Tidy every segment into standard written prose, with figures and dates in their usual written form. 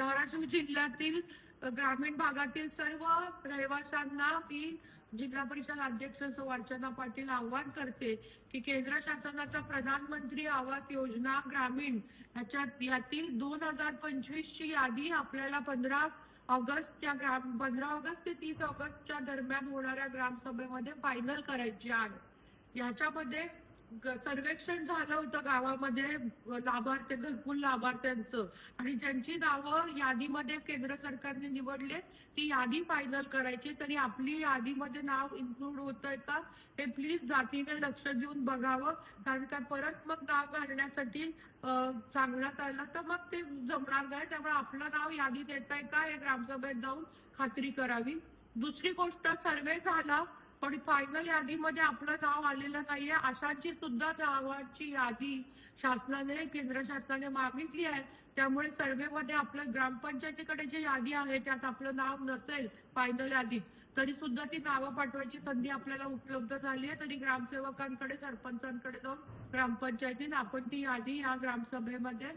धाराशिव जिल्ह्यातील ग्रामीण भागातील सर्व रहिवाशांना मी जिल्हा परिषद अध्यक्ष सौ अर्चना पाटील आवाहन करते की केंद्र शासनाचा प्रधानमंत्री आवास योजना ग्रामीण यातील 2025 ची यादी आपल्याला 15 ऑगस्ट 15 ते 30 ऑगस्टच्या दरम्यान होणाऱ्या ग्रामसभेमध्ये फायनल करायची आहे। याच्यामध्ये सर्वेक्षण झालं होतं गावामध्ये लाभार्थी घरकुल लाभार्थ्यांचं, आणि ज्यांची नावं यादीमध्ये केंद्र सरकारने निवडले ती यादी फायनल करायची। तरी आपली यादीमध्ये नाव इन्क्लूड होतंय का हे प्लीज जातीने लक्ष देऊन बघावं, कारण का परत मग नाव घालण्यासाठी सांगण्यात आलं तर मग ते जमणार नाही। त्यामुळे आपलं नाव यादीत येत आहे का हे ग्रामसभेत जाऊन खात्री करावी। दुसरी गोष्ट, सर्वे झाला पण फायनल यादीमध्ये आपलं नाव आलेलं नाहीये, अशांची सुद्धा नावाची यादी शासनाने केंद्र शासनाने मागितली आहे। त्यामुळे सर्वेमध्ये आपलं ग्रामपंचायतीकडे जी यादी आहे त्यात आपलं नाव नसेल फायनल यादीत तरी सुद्धा ती नावं पाठवायची संधी आपल्याला उपलब्ध झाली आहे। तरी ग्रामसेवकांकडे सरपंचांकडे जाऊन ग्रामपंचायतीत आपण ती यादी या ग्रामसभेमध्ये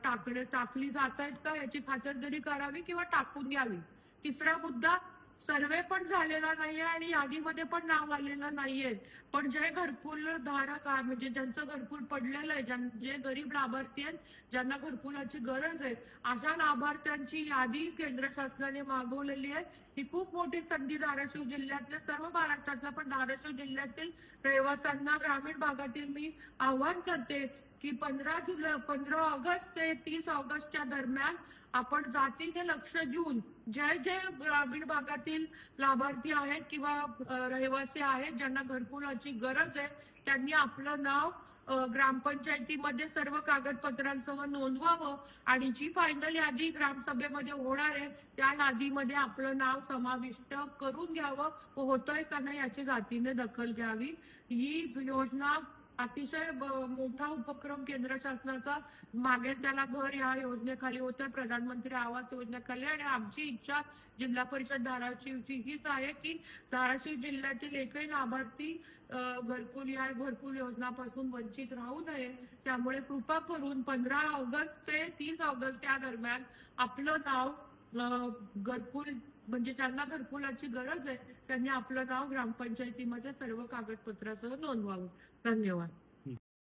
टाकली जात आहेत का याची खातरजरी करावी किंवा टाकून घ्यावी। तिसरा मुद्दा, सर्वे पण झालेला नाहीये आणि यादीमध्ये पण नाव आलेलं नाहीये, पण जे घरकुल धारक आहे म्हणजे ज्यांचं घरकुल पडलेलं आहे, जे गरीब लाभार्थी आहेत ज्यांना घरकुलाची गरज आहे अशा लाभार्थ्यांची यादी केंद्र शासनाने मागवलेली आहे। ही खूप मोठी संधी धाराशिव जिल्ह्यातल्या सर्व महाराष्ट्रातल्या पण धाराशिव जिल्ह्यातील रहिवाशांना ग्रामीण भागातील मी आवाहन करते की 15 ऑगस्ट ते 30 ऑगस्टच्या दरम्यान आपण जातीने लक्ष देऊन जे ग्रामीण भागातील लाभार्थी आहेत किंवा रहिवासी आहेत ज्यांना घरकुलाची गरज आहे त्यांनी आपलं नाव ग्रामपंचायतीमध्ये सर्व कागदपत्रांसह नोंदवावं आणि जी फायनल यादी ग्रामसभेमध्ये होणार आहे त्या यादीमध्ये आपलं नाव समाविष्ट करून घ्यावं, होतंय का नाही याची जातीने दखल घ्यावी। ही योजना अतिशय मोठा उपक्रम केंद्र शासनाचा मागेल त्याला घर या योजनेखाली होतोय, प्रधानमंत्री आवास योजनेखाली। आणि आमची इच्छा जिल्हा परिषद धाराशिवची हीच आहे की धाराशिव जिल्ह्यातील एकही लाभार्थी घरकुल योजनापासून वंचित राहू नये। त्यामुळे कृपा करून 15 ऑगस्ट ते 30 ऑगस्ट या दरम्यान आपलं नाव घरकुल म्हणजे ज्यांना घरकुलाची गरज आहे त्यांनी आपलं नाव ग्रामपंचायतीमध्ये सर्व कागदपत्रासह नोंदवावं। धन्यवाद।